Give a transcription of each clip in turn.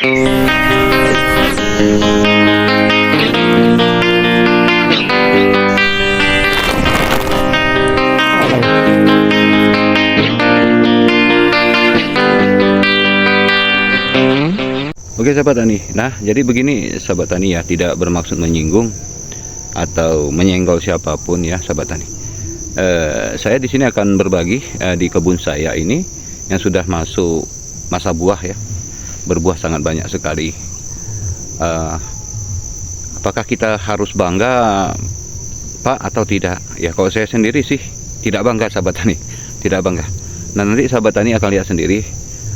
Oke sahabat tani, nah jadi begini sahabat tani ya, tidak bermaksud menyinggung atau menyenggol siapapun ya sahabat tani. Saya di sini akan berbagi di kebun saya ini yang sudah masuk masa buah ya, berbuah sangat banyak sekali. Apakah kita harus bangga Pak atau tidak? Ya kalau saya sendiri sih tidak bangga sahabat tani, tidak bangga. Nah nanti sahabat tani akan lihat sendiri,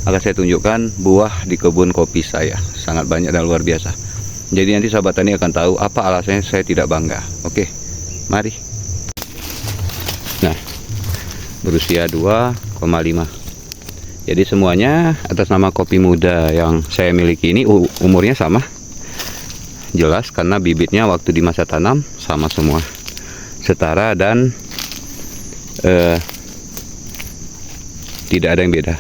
akan saya tunjukkan buah di kebun kopi saya sangat banyak dan luar biasa. Jadi nanti sahabat tani akan tahu apa alasannya saya tidak bangga. Oke, mari. Nah, berusia 2,5. Jadi semuanya atas nama kopi muda yang saya miliki ini umurnya sama. Jelas karena bibitnya waktu di masa tanam sama semua, setara dan tidak ada yang beda.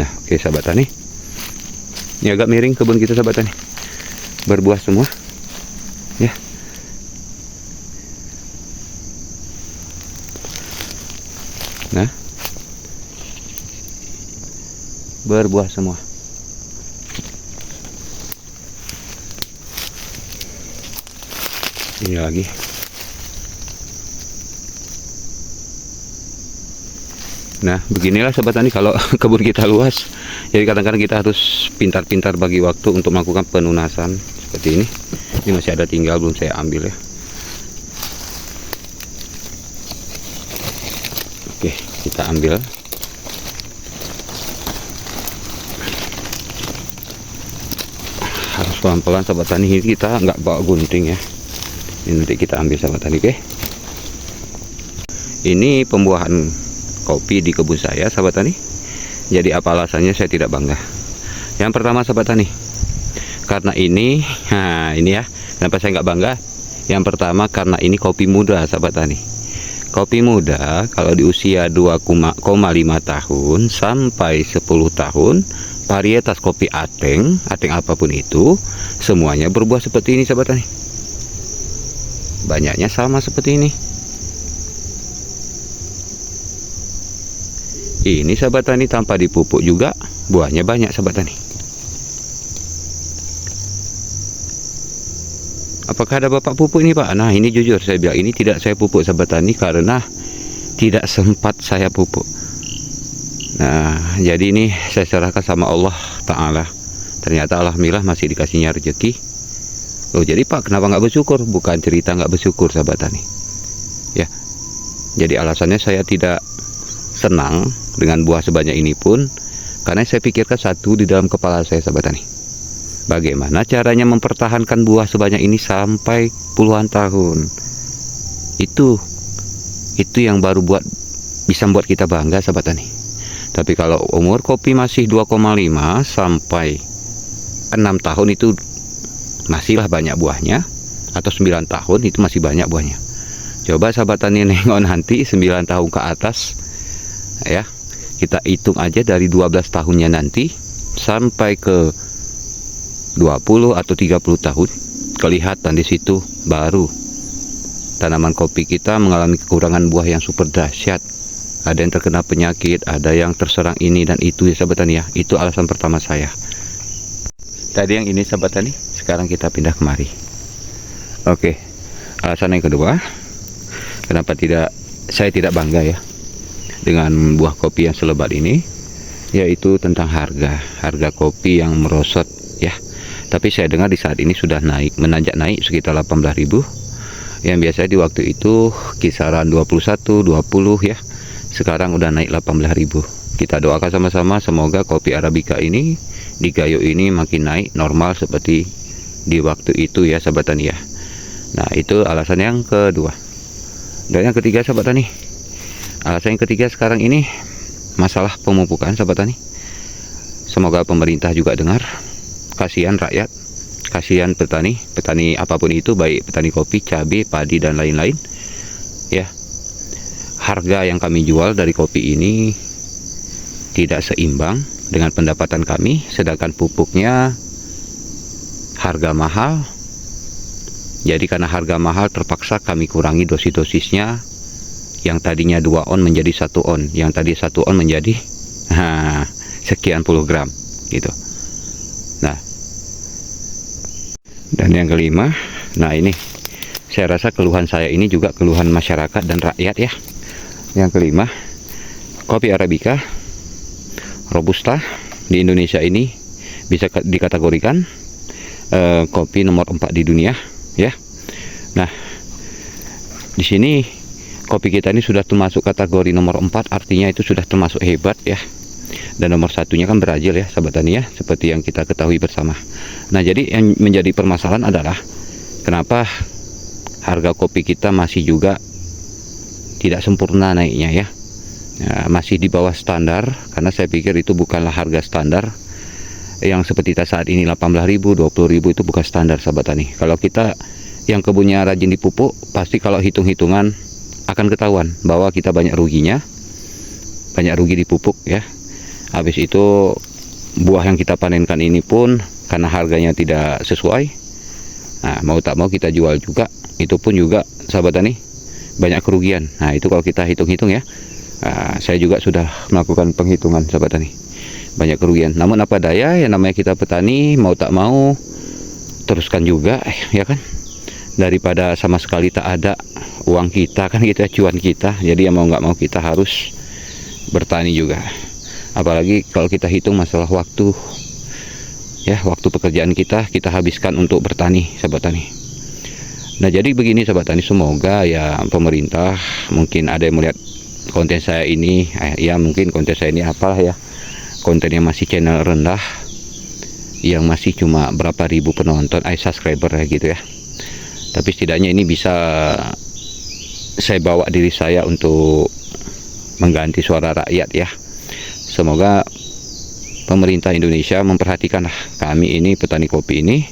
Nah, oke sahabat tani, ini agak miring kebun kita sahabat tani, berbuah semua ya. Nah, berbuah semua. Ini lagi. Nah, beginilah sahabat tani kalau kebun kita luas. Jadi kadang-kadang kita harus pintar-pintar bagi waktu untuk melakukan penunasan seperti ini. Ini masih ada tinggal, belum saya ambil ya. Oke, kita ambil. Harus pelan-pelan sahabat tani, ini kita nggak bawa gunting ya. Ini nanti kita ambil sahabat tani, oke. Ini pembuahan kopi di kebun saya sahabat tani. Jadi apa alasannya saya tidak bangga? Yang pertama sahabat tani, karena ini, nah ini ya, kenapa saya nggak bangga? Yang pertama karena ini kopi muda sahabat tani. Kopi muda kalau di usia 2,5 tahun sampai 10 tahun, varietas kopi ateng apapun itu, semuanya berbuah seperti ini sahabat tani. Banyaknya sama seperti ini. Ini sahabat tani tanpa dipupuk juga buahnya banyak sahabat tani. Apakah ada bapak pupuk ini Pak? Nah ini jujur saya bilang ini tidak saya pupuk sahabat tani karena tidak sempat saya pupuk. Nah jadi ini saya serahkan sama Allah Ta'ala. Ternyata alhamdulillah masih dikasihnya rezeki. Loh jadi Pak kenapa nggak bersyukur? Bukan cerita nggak bersyukur sahabat tani ya. Jadi alasannya saya tidak senang dengan buah sebanyak ini pun karena saya pikirkan satu di dalam kepala saya sahabat tani, bagaimana caranya mempertahankan buah sebanyak ini sampai puluhan tahun. Itu yang baru bisa membuat kita bangga sahabat tani. Tapi kalau umur kopi masih 2,5 sampai 6 tahun itu masihlah banyak buahnya, atau 9 tahun itu masih banyak buahnya. Coba sahabat tani nengok nanti 9 tahun ke atas ya, kita hitung aja dari 12 tahunnya nanti sampai ke 20 atau 30 tahun, kelihatan di situ baru tanaman kopi kita mengalami kekurangan buah yang super dahsyat. Ada yang terkena penyakit, ada yang terserang ini dan itu ya sahabat tani ya. Itu alasan pertama saya. Tadi yang ini sahabat tani, sekarang kita pindah kemari. Oke, alasan yang kedua, kenapa saya tidak bangga ya dengan buah kopi yang selebat ini, yaitu tentang harga kopi yang merosot ya. Tapi saya dengar di saat ini sudah menanjak naik sekitar 18.000, yang biasanya di waktu itu kisaran 21, 20 ya, sekarang udah naik 18.000. Kita doakan sama-sama semoga kopi Arabica ini di Gayo ini makin naik normal seperti di waktu itu ya sahabat tani ya. Nah itu alasan yang kedua. Dan yang ketiga sahabat tani, alasan yang ketiga sekarang ini masalah pemupukan sahabat tani. Semoga pemerintah juga dengar. Kasihan rakyat, kasihan petani apapun itu, baik petani kopi, cabai, padi dan lain-lain ya. Harga yang kami jual dari kopi ini tidak seimbang dengan pendapatan kami, sedangkan pupuknya harga mahal. Jadi karena harga mahal terpaksa kami kurangi dosis-dosisnya, yang tadinya 2 on menjadi 1 on, yang tadi 1 on menjadi sekian puluh gram gitu. Nah, dan yang kelima, nah ini saya rasa keluhan saya ini juga keluhan masyarakat dan rakyat ya. Yang kelima, kopi Arabica Robusta di Indonesia ini bisa dikategorikan kopi nomor 4 di dunia ya. Nah, di sini kopi kita ini sudah termasuk kategori nomor 4, artinya itu sudah termasuk hebat ya. Dan nomor satunya kan Brazil ya, sahabat tani ya, seperti yang kita ketahui bersama. Nah, jadi yang menjadi permasalahan adalah kenapa harga kopi kita masih juga tidak sempurna naiknya ya. Nah, masih di bawah standar, karena saya pikir itu bukanlah harga standar yang seperti saat ini 18.000, 20.000 itu bukan standar, sahabat tani. Kalau kita yang kebunnya rajin dipupuk, pasti kalau hitung-hitungan akan ketahuan bahwa kita banyak ruginya, banyak rugi dipupuk ya. Habis itu buah yang kita panenkan ini pun karena harganya tidak sesuai, nah mau tak mau kita jual juga, itu pun juga sahabat tani banyak kerugian. Nah itu kalau kita hitung-hitung ya, saya juga sudah melakukan penghitungan sahabat tani, banyak kerugian. Namun apa daya, ya namanya kita petani, mau tak mau teruskan juga ya kan, daripada sama sekali tak ada uang kita kan gitu ya, cuan kita. Jadi ya mau nggak mau kita harus bertani juga. Apalagi kalau kita hitung masalah waktu ya, waktu pekerjaan kita habiskan untuk bertani sahabat tani. Nah jadi begini sahabat tani, semoga ya pemerintah, mungkin ada yang melihat konten saya ini ya, mungkin konten saya ini apalah ya, kontennya masih channel rendah, yang masih cuma berapa ribu penonton, subscriber ya gitu ya. Tapi setidaknya ini bisa saya bawa diri saya untuk mengganti suara rakyat ya. Semoga pemerintah Indonesia memperhatikanlah kami ini petani kopi ini.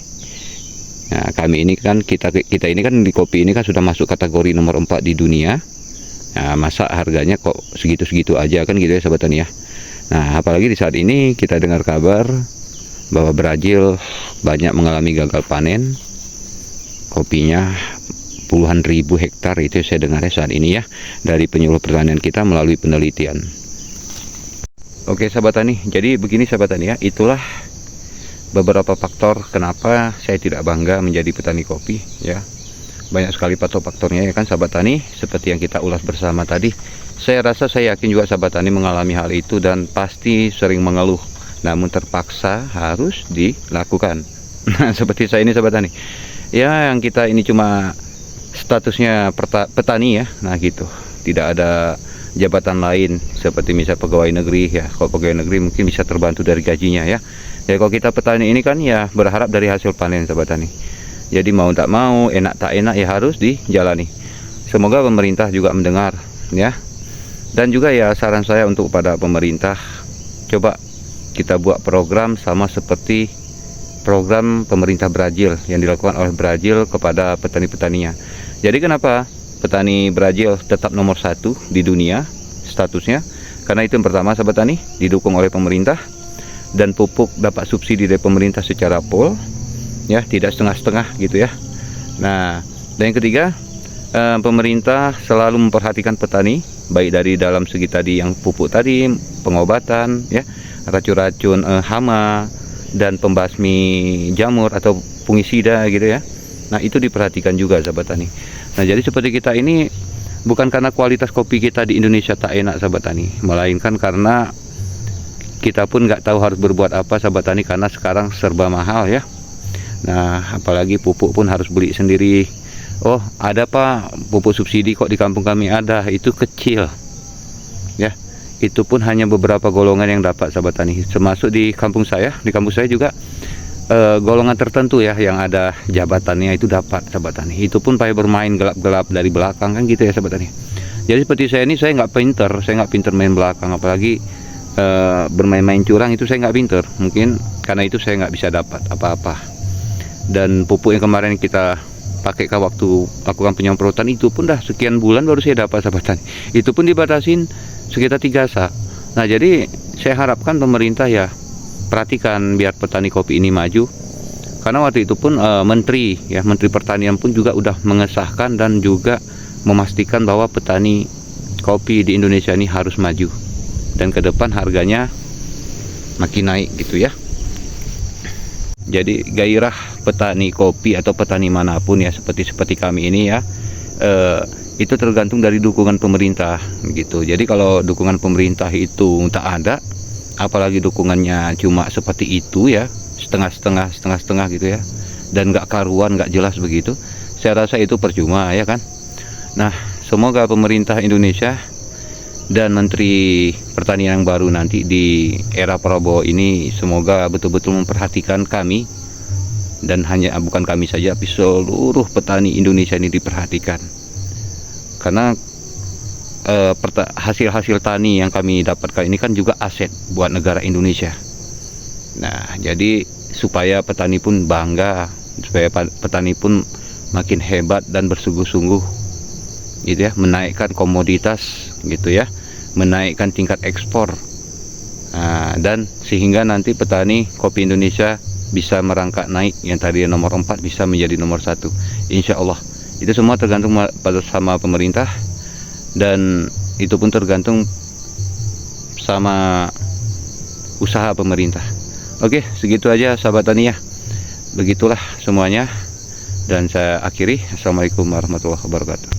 Nah, kami ini kan kita ini kan di kopi ini kan sudah masuk kategori nomor 4 di dunia. Nah, masa harganya kok segitu-segitu aja kan gitu ya sahabat tani ya. Nah, apalagi di saat ini kita dengar kabar bahwa Brazil banyak mengalami gagal panen kopinya, puluhan ribu hektar itu saya dengar saat ini ya, dari penyuluh pertanian kita melalui penelitian. Oke sahabat tani, jadi begini sahabat tani ya, itulah beberapa faktor kenapa saya tidak bangga menjadi petani kopi ya. Banyak sekali faktornya ya kan sahabat tani, seperti yang kita ulas bersama tadi. Saya rasa, saya yakin juga sahabat tani mengalami hal itu dan pasti sering mengeluh, namun terpaksa harus dilakukan. Nah seperti saya ini sahabat tani ya, yang kita ini cuma statusnya petani ya, nah gitu, tidak ada jabatan lain seperti misal pegawai negeri ya. Kalau pegawai negeri mungkin bisa terbantu dari gajinya ya. Ya kalau kita petani ini kan ya berharap dari hasil panen sahabat tani. Jadi mau tak mau, enak tak enak ya harus dijalani. Semoga pemerintah juga mendengar ya. Dan juga ya saran saya untuk pada pemerintah, coba kita buat program sama seperti program pemerintah Brazil yang dilakukan oleh Brazil kepada petani-petaninya. Jadi kenapa petani Brazil tetap nomor 1 di dunia statusnya? Karena itu yang pertama sahabat tani, didukung oleh pemerintah, dan pupuk dapat subsidi dari pemerintah secara full ya, tidak setengah-setengah gitu ya. Nah, dan yang ketiga, pemerintah selalu memperhatikan petani, baik dari dalam segi tadi yang pupuk tadi, pengobatan ya, racun-racun hama dan pembasmi jamur atau fungisida gitu ya. Nah itu diperhatikan juga sahabat tani. Nah jadi seperti kita ini bukan karena kualitas kopi kita di Indonesia tak enak sahabat tani, melainkan karena kita pun nggak tahu harus berbuat apa sahabat tani, karena sekarang serba mahal ya. Nah apalagi pupuk pun harus beli sendiri. Oh ada pak pupuk subsidi kok di kampung kami ada, itu kecil ya, itu pun hanya beberapa golongan yang dapat sahabat tani, termasuk di kampung saya. Di kampung saya juga golongan tertentu ya yang ada jabatannya itu dapat sahabat tani. Itu pun pakai bermain gelap-gelap dari belakang kan gitu ya sahabat tani. Jadi seperti saya ini, saya nggak pinter main belakang, apalagi bermain-main curang itu saya nggak pinter. Mungkin karena itu saya nggak bisa dapat apa-apa. Dan pupuk yang kemarin kita pakai waktu lakukan penyemprotan itu pun dah sekian bulan baru saya dapat sahabat tani. Itu pun dibatasin sekitar 3 sak. Nah, jadi saya harapkan pemerintah ya perhatikan biar petani kopi ini maju. Karena waktu itu pun Menteri Pertanian pun juga udah mengesahkan dan juga memastikan bahwa petani kopi di Indonesia ini harus maju. Dan ke depan harganya makin naik gitu ya. Jadi gairah petani kopi atau petani manapun ya seperti kami ini ya, itu tergantung dari dukungan pemerintah gitu. Jadi kalau dukungan pemerintah itu tak ada, apalagi dukungannya cuma seperti itu ya, setengah-setengah gitu ya, dan nggak karuan, nggak jelas begitu, saya rasa itu percuma ya kan. Nah, semoga pemerintah Indonesia dan Menteri Pertanian yang baru nanti di era Prabowo ini semoga betul-betul memperhatikan kami, dan bukan kami saja, tapi seluruh petani Indonesia ini diperhatikan. Karena hasil-hasil tani yang kami dapatkan ini kan juga aset buat negara Indonesia. Nah, jadi supaya petani pun bangga, supaya petani pun makin hebat dan bersungguh-sungguh gitu ya, menaikkan komoditas gitu ya, menaikkan tingkat ekspor. Nah, dan sehingga nanti petani kopi Indonesia bisa merangkak naik, yang tadi nomor 4 bisa menjadi nomor 1, insya Allah. Itu semua tergantung sama pemerintah, dan itu pun tergantung sama usaha pemerintah. Oke, segitu aja sahabat tani ya. Begitulah semuanya, dan saya akhiri. Assalamualaikum warahmatullahi wabarakatuh.